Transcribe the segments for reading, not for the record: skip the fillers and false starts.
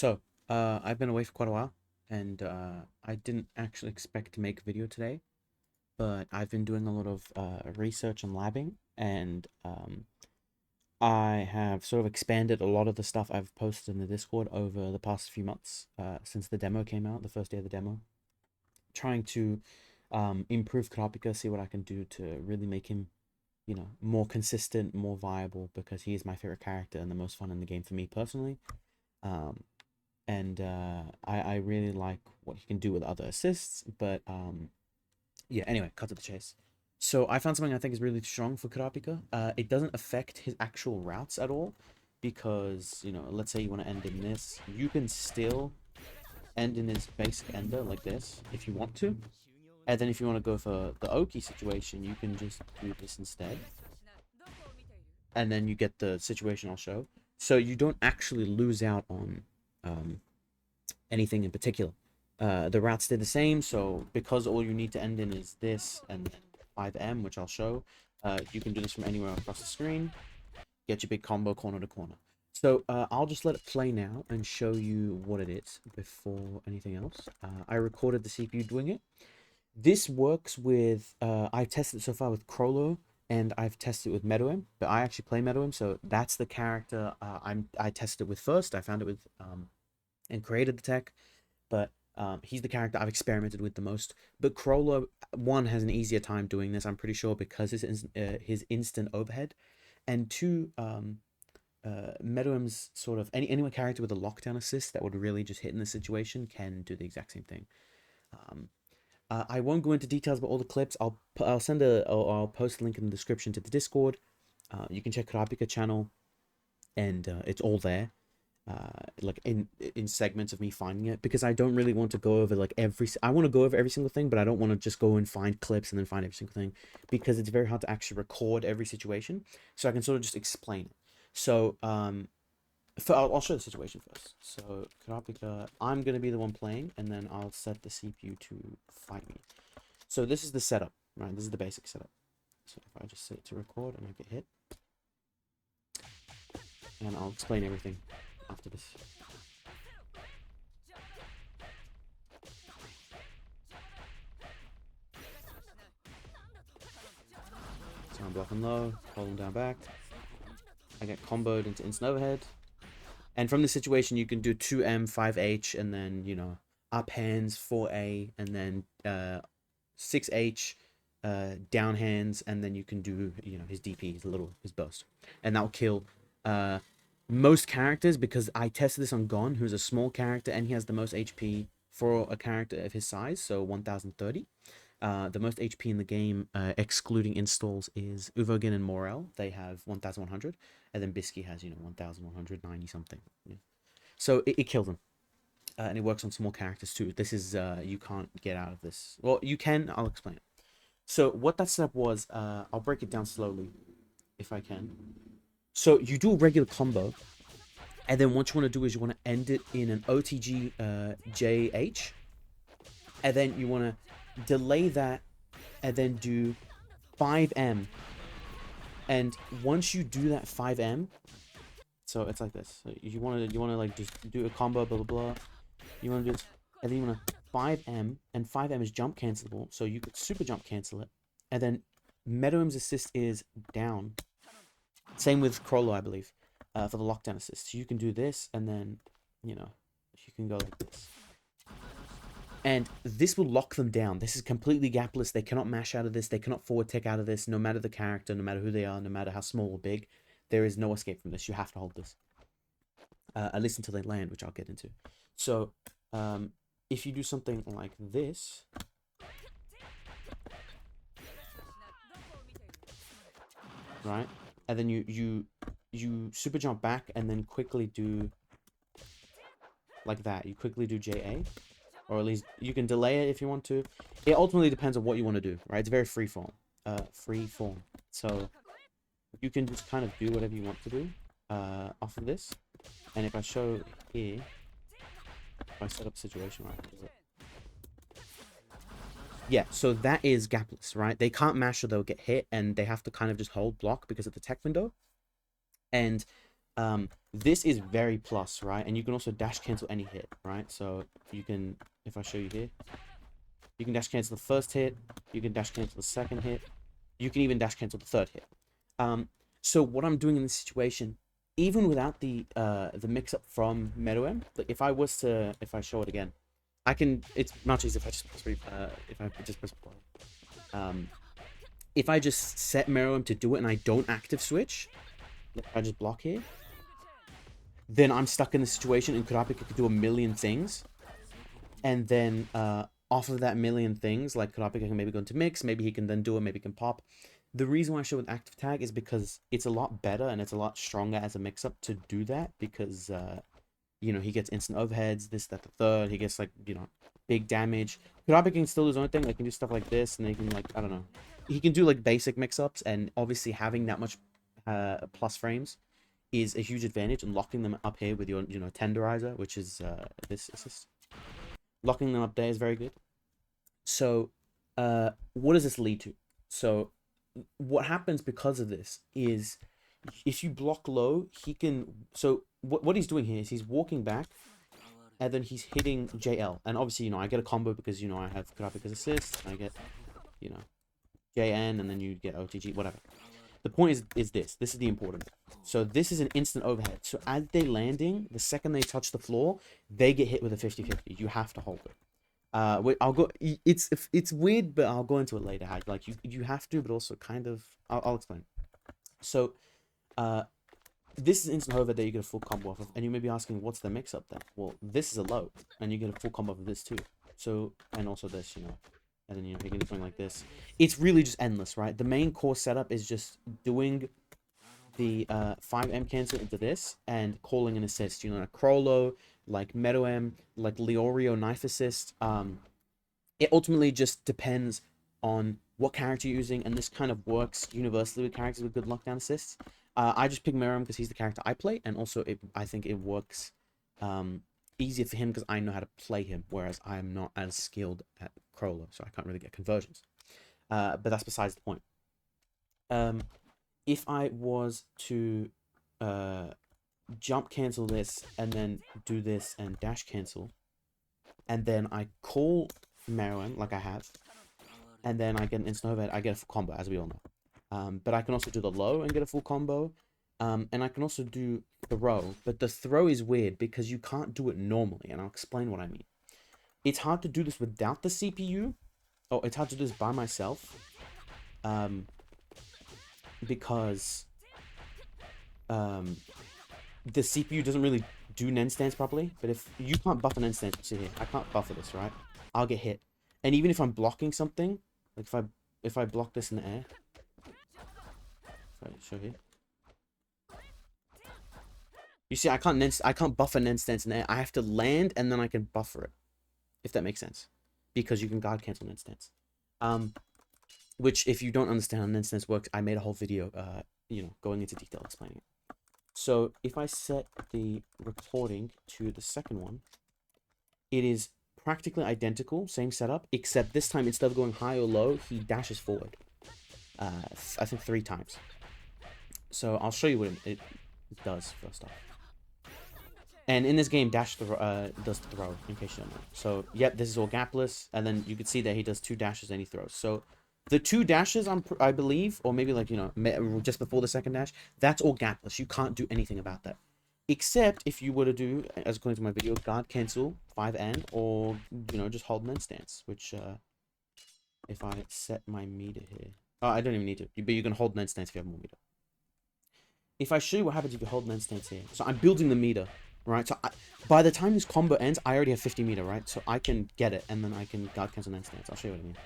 So, I've been away for quite a while, and I didn't actually expect to make a video today, but I've been doing a lot of research and labbing, and I have sort of expanded a lot of the stuff I've posted in the Discord over the past few months, since the demo came out, the first day of the demo, trying to improve Kurapika, see what I can do to really make him, more consistent, more viable, because he is my favorite character and the most fun in the game for me personally. Um, and I really like what he can do with other assists. But yeah, anyway, cut to the chase. So I found something I think is really strong for Kurapika. It doesn't affect his actual routes at all, because, let's say you want to end in this, you can still end in his basic ender like this if you want to. And then if you want to go for the Oki situation, you can just do this instead. And then you get the situation I'll show. So you don't actually lose out on anything in particular. The routes stay the same, so because all you need to end in is this and then 5M, which I'll show, you can do this from anywhere across the screen, get your big combo corner to corner. So I'll just let it play now and show you what it is before anything else. I recorded the CPU doing it. This works with, I've tested it so far with Crollo, and I've tested it with Medoim, but I actually play Medoim, so that's the character I tested it with first. I found it with, and created the tech, but he's the character I've experimented with the most. But Crollo, one, has an easier time doing this, I'm pretty sure, because his instant overhead, and two, Medoim's sort of any character with a lockdown assist that would really just hit in the situation can do the exact same thing. I won't go into details about all the clips. I'll send I'll post a link in the description to the Discord. You can check Kurapika channel, and it's all there. Like in segments of me finding it, because I don't really want to go over like I want to go over every single thing, but I don't want to just go and find clips and then find every single thing, because it's very hard to actually record every situation. So I can sort of just explain it. So I'll show the situation first. So Kurapika, I'm gonna be the one playing, and then I'll set the CPU to fight me. So this is the setup, right? This is the basic setup. So if I just set it to record and I get hit, and I'll explain everything after this. So I'm blocking low, holding down back. I get comboed into instant overhead. And from this situation, you can do 2M, 5H, and then, up hands, 4A, and then 6H, down hands, and then you can do, his DP, his burst. And that'll kill most characters, because I tested this on Gon, who's a small character, and he has the most HP for a character of his size, so 1030. The most HP in the game, excluding installs, is Uvogin and Morel. They have 1100, and then Bisky has 1190 something. Yeah. So it kills them, and it works on small characters too. This is you can't get out of this. Well, you can. I'll explain it. So what that setup was, I'll break it down slowly, if I can. So you do a regular combo, and then what you want to do is you want to end it in an OTG JH, and then you want to delay that, and then do 5M. And once you do that 5M, so it's like this. So you want to like just do a combo, blah blah blah. You want to do it, and then you want to 5M, and 5M is jump cancelable, so you could super jump cancel it. And then Medoim's assist is down. Same with Crollo, I believe, for the lockdown assist. So you can do this, and then you can go like this. And this will lock them down. This is completely gapless. They cannot mash out of this. They cannot forward tick out of this, no matter the character, no matter who they are, no matter how small or big. There is no escape from this. You have to hold this. At least until they land, which I'll get into. So, if you do something like this, right? And then you super jump back, and then quickly do like that. You quickly do JA. Or at least you can delay it if you want to. It ultimately depends on what you want to do, right? It's very free form. So you can just kind of do whatever you want to do off of this. And if I show here, if I set up a situation right, yeah, so that is gapless, right? They can't mash or they'll get hit, and they have to kind of just hold block because of the tech window. And This is very plus, right? And you can also dash cancel any hit, right? So you can, if I show you here, you can dash cancel the first hit, you can dash cancel the second hit, you can even dash cancel the third hit. So what I'm doing in this situation, even without the mix up from Meruem, like if I show it again, I can. It's much easier if I just press if I just set Meruem to do it and I don't active switch, like I just block here, then I'm stuck in the situation and Kurapika could do a million things, and then off of that million things, like Kurapika can maybe go into mix, maybe he can then do it, maybe he can pop. The reason why I show with active tag is because it's a lot better and it's a lot stronger as a mix-up to do that, because you know, he gets instant overheads, this, that, the third, he gets like, you know, big damage. Kurapika can still do his own thing, like he can do stuff like this, and he can like, I don't know. He can do like basic mix-ups, and obviously having that much plus frames is a huge advantage, and locking them up here with your, you know, tenderizer, which is this assist. Locking them up there is very good. So what does this lead to? So what happens because of this is, if you block low, he can. So what he's doing here is he's walking back, and then he's hitting JL, and obviously, you know, I get a combo because, you know, I have Kurapika's assist, and I get, you know, JN, and then you get OTG, whatever. The point is this is the important. So this is an instant overhead. So as they landing, the second they touch the floor, they get hit with a 50-50. You have to hold it. I'll go. It's weird, but I'll go into it later. How like you have to, but also kind of. I'll explain. So, this is instant hover that you get a full combo off of, and you may be asking, what's the mix up then? Well, this is a low, and you get a full combo of this too. So, and also this, you know, and then, you know, you can do something like this. It's really just endless, right? The main core setup is just doing the 5M cancel into this and calling an assist. You know, a Crollo, like Meruem, like Leorio knife assist. It ultimately just depends on what character you're using, and this kind of works universally with characters with good lockdown assists. I just pick Meruem because he's the character I play, and also I think it works easier for him because I know how to play him, whereas I am not as skilled at Crollo, so I can't really get conversions. But that's besides the point. If I was to jump cancel this and then do this and dash cancel, and then I call Meruem like I have, and then I get an instant overhead, I get a full combo, as we all know. But I can also do the low and get a full combo, and I can also do throw, but the throw is weird because you can't do it normally, and I'll explain what I mean. It's hard to do this without the CPU. Oh, it's hard to do this by myself, because the CPU doesn't really do Nen stance properly. But if you can't buff an Nen stance, see here, I can't buffer this, right? I'll get hit, and even if I'm blocking something, like if I block this in the air, right, show here. You see, I can't buffer Nen stance in the air. I have to land and then I can buffer it, if that makes sense, because you can guard cancel Nen stance. Which, if you don't understand how Nen stance works, I made a whole video, you know, going into detail explaining it. So if I set the recording to the second one, it is practically identical, same setup, except this time instead of going high or low, he dashes forward. I think 3 times. So I'll show you what it does first off. And in this game, dash does throw, in case you don't know. So, yep, this is all gapless, and then you can see that he does 2 dashes and he throws. So, the 2 dashes, I believe, or maybe like, you know, just before the second dash, that's all gapless. You can't do anything about that. Except if you were to do, as according to my video, guard cancel, 5N, or, you know, just hold Nen stance, which, if I set my meter here. Oh, I don't even need to, but you can hold Nen stance if you have more meter. If I show you what happens if you hold Nen stance here. So I'm building the meter, right? So by the time this combo ends, I already have 50 meter, right? So I can get it, and then I can guard cancel Nen stance. I'll show you what I mean.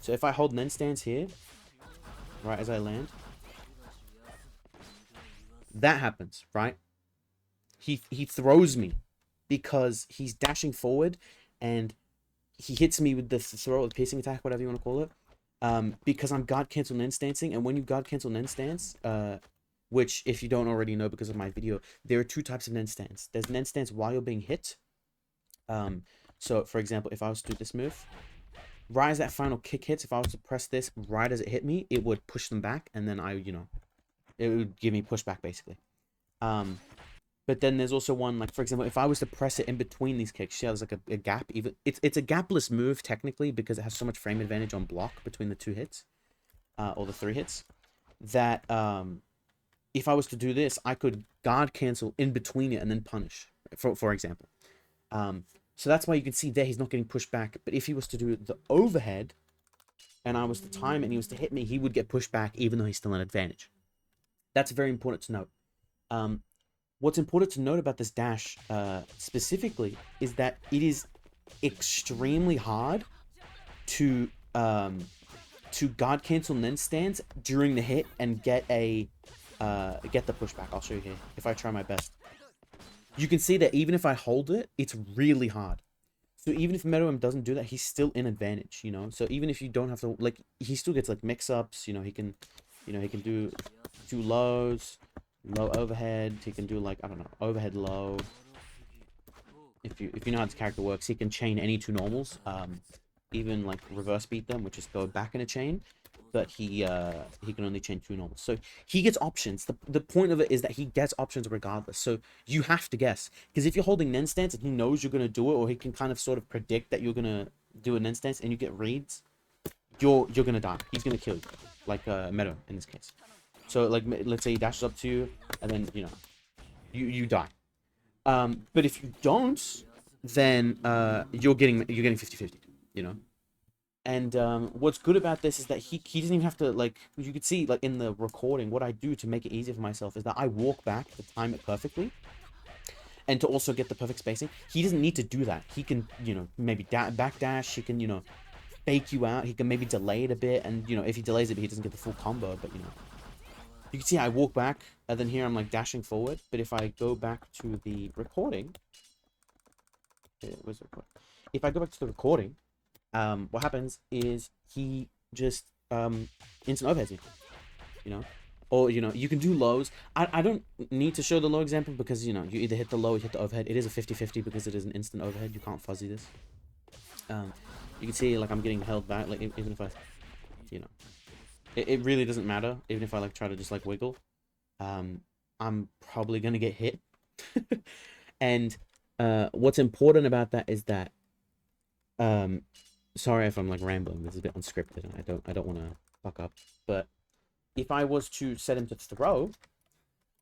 So if I hold Nen stance here, right, as I land, that happens, right? He throws me because he's dashing forward, and he hits me with the throw, the piercing attack, whatever you want to call it. Because I'm guard cancel Nen stancing, and when you guard cancel Nen stance, which, if you don't already know because of my video, there are 2 types of Nen stance. There's Nen stance while you're being hit. So, for example, if I was to do this move, right as that final kick hits, if I was to press this right as it hit me, it would push them back, and then you know, it would give me pushback, basically. But then there's also one, like, for example, if I was to press it in between these kicks, see how there's like a gap? Even it's a gapless move technically because it has so much frame advantage on block between the 2 hits, or the 3 hits, that if I was to do this, I could guard cancel in between it and then punish, for example. So that's why you can see there he's not getting pushed back. But if he was to do the overhead, and I was to time it and he was to hit me, he would get pushed back even though he's still an advantage. That's very important to note. What's important to note about this dash specifically is that it is extremely hard to guard cancel and then stance during the hit and get the pushback. I'll show you here if I try my best. You can see that even if I hold it, it's really hard. So even if Meterless doesn't do that, he's still in advantage, you know? So even if you don't have to, like, he still gets, like, mix-ups, you know, he can do lows, low overhead, he can do, like, I don't know, overhead low. If you know how this character works, he can chain any 2 normals, even, like, reverse beat them, which is go back in a chain. But he can only chain 2 normals. So he gets options. The point of it is that he gets options regardless. So you have to guess. Because if you're holding Nen stance and he knows you're going to do it, or he can kind of sort of predict that you're going to do a Nen stance and you get reads, you're going to die. He's going to kill you. Like Meadow in this case. So like let's say he dashes up to you and then, you know, you die. But if you don't, then you're getting 50-50, you know? And what's good about this is that he doesn't even have to, like, you could see, like, in the recording, what I do to make it easier for myself is that I walk back to time it perfectly. And to also get the perfect spacing. He doesn't need to do that. He can, you know, maybe backdash. He can, you know, fake you out. He can maybe delay it a bit. And, you know, if he delays it, he doesn't get the full combo. But, you know, you can see I walk back. And then here I'm, like, dashing forward. But if I go back to the recording. Where's the recording? If I go back to the recording. What happens is he just instant overheads you, you know, or you know you can do lows. I don't need to show the low example because you know you either hit the low or you hit the overhead. It is a 50-50 because it is an instant overhead. You can't fuzzy this. You can see like I'm getting held back. Like even if I, you know, it really doesn't matter. Even if I like try to just like wiggle, I'm probably gonna get hit. And what's important about that is that sorry if I'm like rambling. This is a bit unscripted, and I don't want to fuck up. But if I was to set him to throw,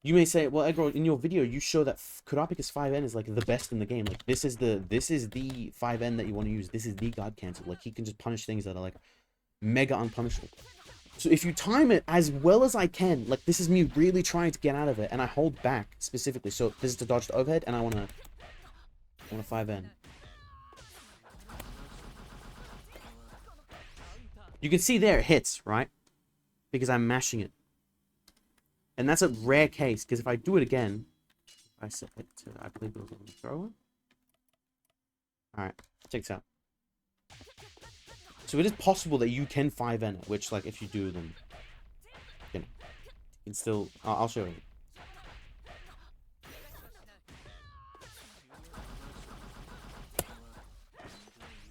you may say, well, Edgar, in your video, you show that Kurapika's 5N is like the best in the game. Like this is the 5N that you want to use. This is the God cancel. Like he can just punish things that are like mega unpunishable. So if you time it as well as I can, like this is me really trying to get out of it, and I hold back specifically. So this is to dodge the overhead, and I want to 5N. You can see there it hits, right? Because I'm mashing it. And that's a rare case, because if I do it again, I set it to, I believe it was on the thrower. Alright, check this out. So it is possible that you can 5N it, which, like, if you do, then, you know, you can still, I'll show you.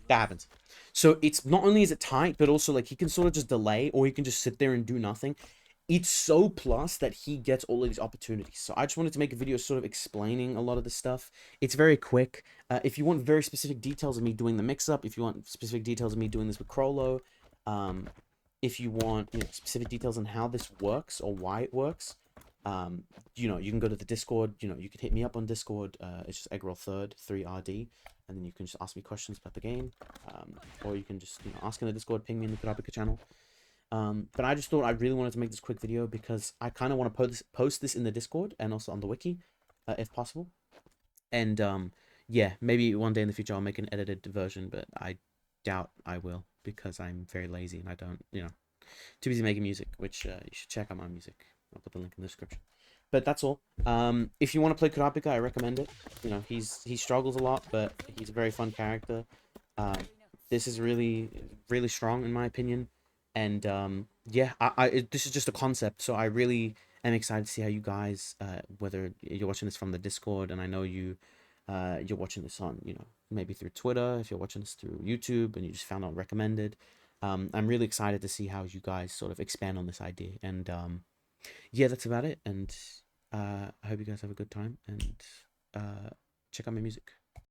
That happens. So it's not only is it tight, but also like he can sort of just delay, or he can just sit there and do nothing. It's so plus that he gets all of these opportunities. So I just wanted to make a video sort of explaining a lot of this stuff. It's very quick. If you want very specific details of me doing the mix-up, if you want specific details of me doing this with Crollo, if you want, you know, specific details on how this works or why it works, you know, you can go to the Discord. You know, you can hit me up on Discord. It's just eggroll3rd 3RD, and then you can just ask me questions about the game, or you can just, you know, ask in the Discord, ping me in the Kurapika channel. But I just thought I really wanted to make this quick video because I kind of want to post this in the Discord and also on the wiki, if possible. And yeah, maybe one day in the future I'll make an edited version, but I doubt I will because I'm very lazy and I don't, you know, too busy making music, which you should check out my music. I'll put the link in the description. But that's all. If you want to play Kurapika, I recommend it. You know, he struggles a lot, but he's a very fun character. This is really, really strong in my opinion. And yeah, this is just a concept, so I really am excited to see how you guys, whether you're watching this from the Discord, and I know you're watching this on, you know, maybe through Twitter, if you're watching this through YouTube and you just found out recommended. I'm really excited to see how you guys sort of expand on this idea. And yeah, that's about it. And I hope you guys have a good time, and check out my music.